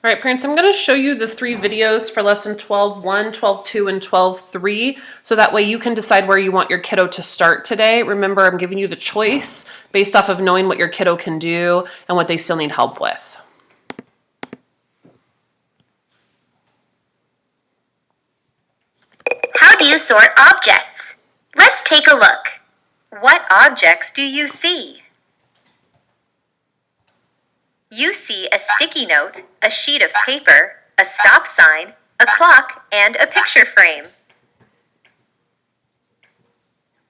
All right, parents, I'm going to show you the 3 videos for lesson 12.1, 12.2, and 12.3, so that way you can decide where you want your kiddo to start today. Remember, I'm giving you the choice based off of knowing what your kiddo can do and what they still need help with. How do you sort objects? Let's take a look. What objects do you see? You see a sticky note, a sheet of paper, a stop sign, a clock, and a picture frame.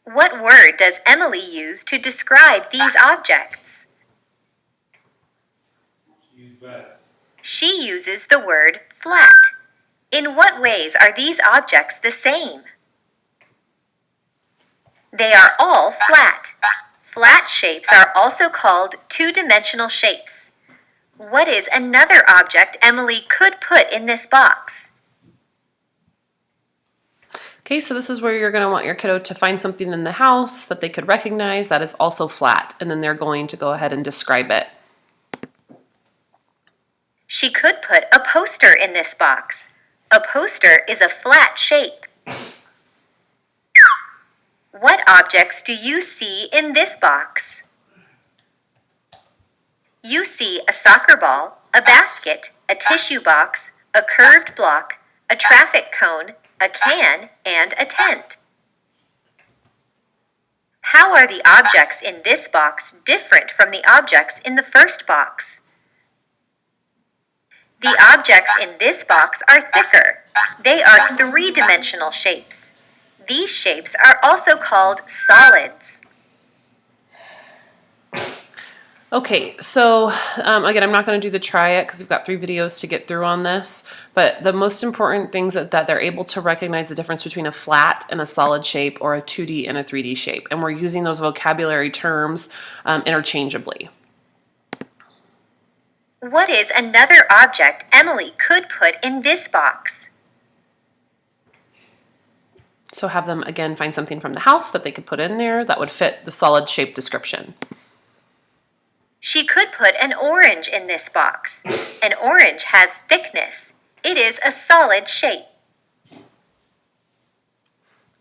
What word does Emily use to describe these objects? She uses the word flat. In what ways are these objects the same? They are all flat. Flat shapes are also called two-dimensional shapes. What is another object Emily could put in this box? Okay, so this is where you're going to want your kiddo to find something in the house that they could recognize that is also flat, and then they're going to go ahead and describe it. She could put a poster in this box. A poster is a flat shape. What objects do you see in this box? You see a soccer ball, a basket, a tissue box, a curved block, a traffic cone, a can, and a tent. How are the objects in this box different from the objects in the first box? The objects in this box are thicker. They are three-dimensional shapes. These shapes are also called solids. Okay, so again, I'm not going to do the try it because we've got 3 videos to get through on this, but the most important things that they're able to recognize the difference between a flat and a solid shape, or a 2D and a 3D shape, and we're using those vocabulary terms interchangeably. What is another object Emily could put in this box? So have them again find something from the house that they could put in there that would fit the solid shape description. She could put an orange in this box. An orange has thickness. It is a solid shape.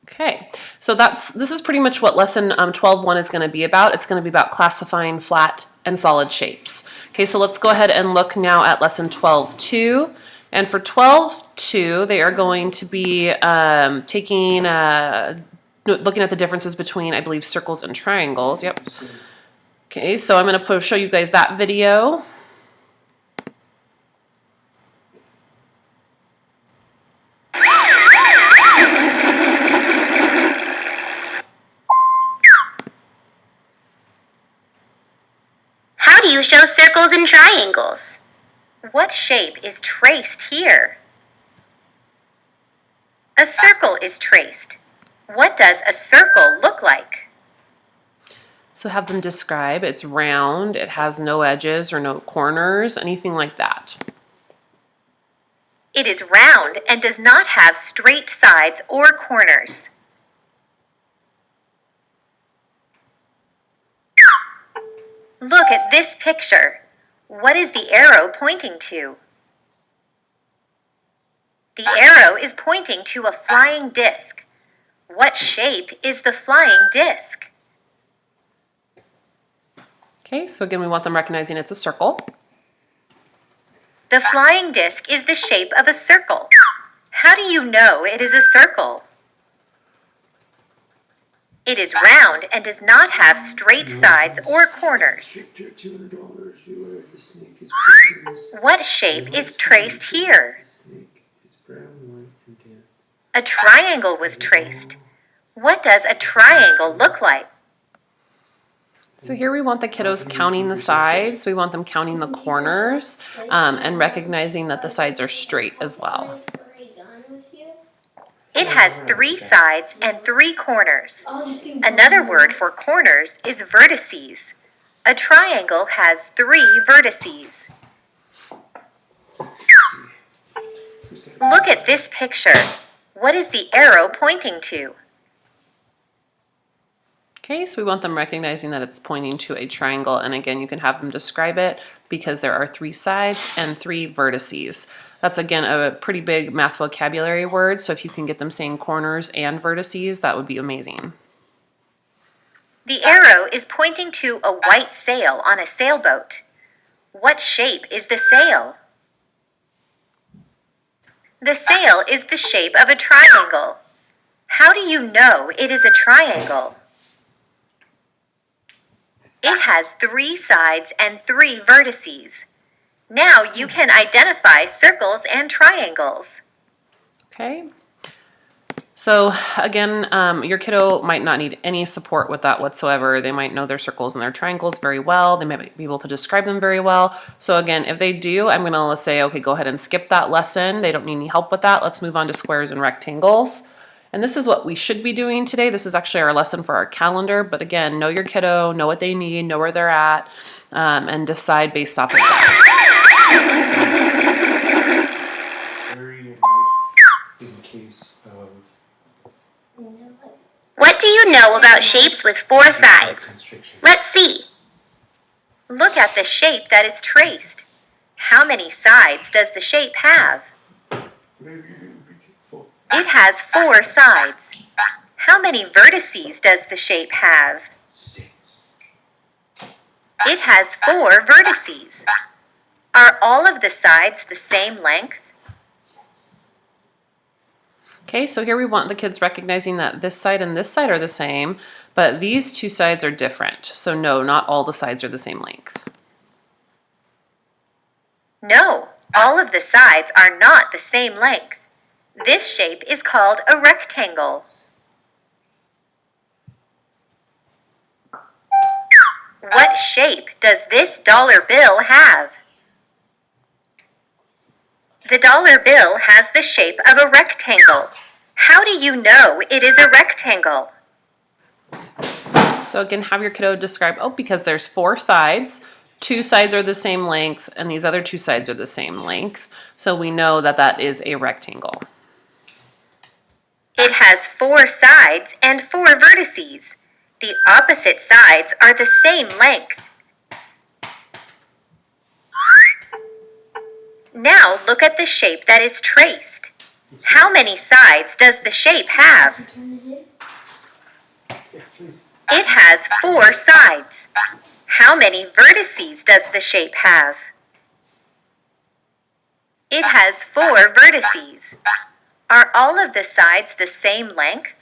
Okay, so this is pretty much what lesson 12.1 is going to be about. It's going to be about classifying flat and solid shapes. Okay, so let's go ahead and look now at lesson 12.2. And for 12.2, they are going to be looking at the differences between, I believe, circles and triangles. Yep. Okay, so I'm going to show you guys that video. How do you show circles and triangles? What shape is traced here? A circle is traced. What does a circle look like? So have them describe. It's round, it has no edges or no corners, anything like that. It is round and does not have straight sides or corners. Look at this picture. What is the arrow pointing to? The arrow is pointing to a flying disc. What shape is the flying disc? Okay, so again, we want them recognizing it's a circle. The flying disc is the shape of a circle. How do you know it is a circle? It is round and does not have straight sides or corners. What shape is traced here? A triangle was traced. What does a triangle look like? So here we want the kiddos counting the sides. We want them counting the corners and recognizing that the sides are straight as well. It has 3 sides and 3 corners. Another word for corners is vertices. A triangle has 3 vertices. Look at this picture. What is the arrow pointing to? Okay, so we want them recognizing that it's pointing to a triangle, and again, you can have them describe it because there are 3 sides and 3 vertices. That's again a pretty big math vocabulary word, so if you can get them saying corners and vertices, that would be amazing. The arrow is pointing to a white sail on a sailboat. What shape is the sail? The sail is the shape of a triangle. How do you know it is a triangle? It has 3 sides and 3 vertices. Now you can identify circles and triangles. Okay. So again, your kiddo might not need any support with that whatsoever. They might know their circles and their triangles very well. They might be able to describe them very well. So again, if they do, I'm going to say, okay, go ahead and skip that lesson. They don't need any help with that. Let's move on to squares and rectangles. And this is what we should be doing today. This is actually our lesson for our calendar. But again, know your kiddo, know what they need, know where they're at, and decide based off of that. Very nice in case of What do you know about shapes with 4 sides? constriction. Let's see. Look at the shape that is traced. How many sides does the shape have? Be careful. It has 4 sides. How many vertices does the shape have? 6. It has 4 vertices. Are all of the sides the same length? Okay, so here we want the kids recognizing that this side and this side are the same, but these 2 sides are different. So no, not all the sides are the same length. No, all of the sides are not the same length. This shape is called a rectangle. What shape does this dollar bill have? The dollar bill has the shape of a rectangle. How do you know it is a rectangle? So again, have your kiddo describe, oh, because there's 4 sides, 2 sides are the same length, and these other 2 sides are the same length. So we know that that is a rectangle. It has 4 sides and 4 vertices. The opposite sides are the same length. Now look at the shape that is traced. How many sides does the shape have? Yeah, please. It has 4 sides. How many vertices does the shape have? It has 4 vertices. Are all of the sides the same length?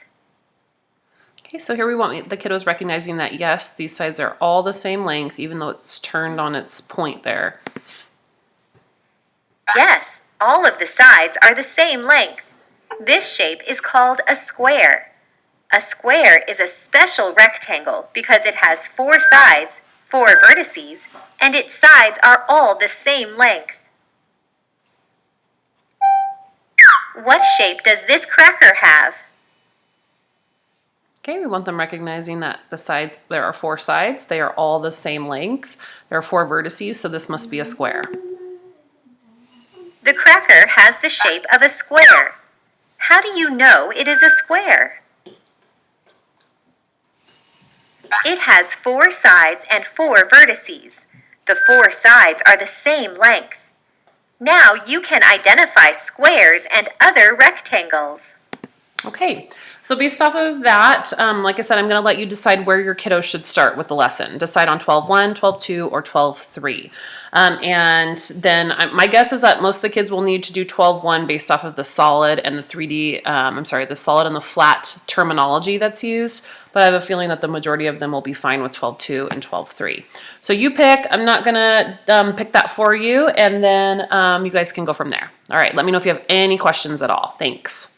Okay, so here we want the kiddos recognizing that yes, these sides are all the same length, even though it's turned on its point there. Yes, all of the sides are the same length. This shape is called a square. A square is a special rectangle because it has 4 sides, 4 vertices, and its sides are all the same length. What shape does this cracker have? Okay, we want them recognizing that the sides, there are 4 sides, they are all the same length. There are 4 vertices, so this must be a square. The cracker has the shape of a square. How do you know it is a square? It has 4 sides and 4 vertices. The 4 sides are the same length. Now you can identify squares and other rectangles. Okay, so based off of that, like I said, I'm going to let you decide where your kiddos should start with the lesson. Decide on 12.1, 12.2, or 12.3. And then my guess is that most of the kids will need to do 12.1 based off of the solid and the 3D, the solid and the flat terminology that's used. But I have a feeling that the majority of them will be fine with 12.2 and 12.3. So you pick. I'm not going to pick that for you, and then you guys can go from there. All right, let me know if you have any questions at all. Thanks.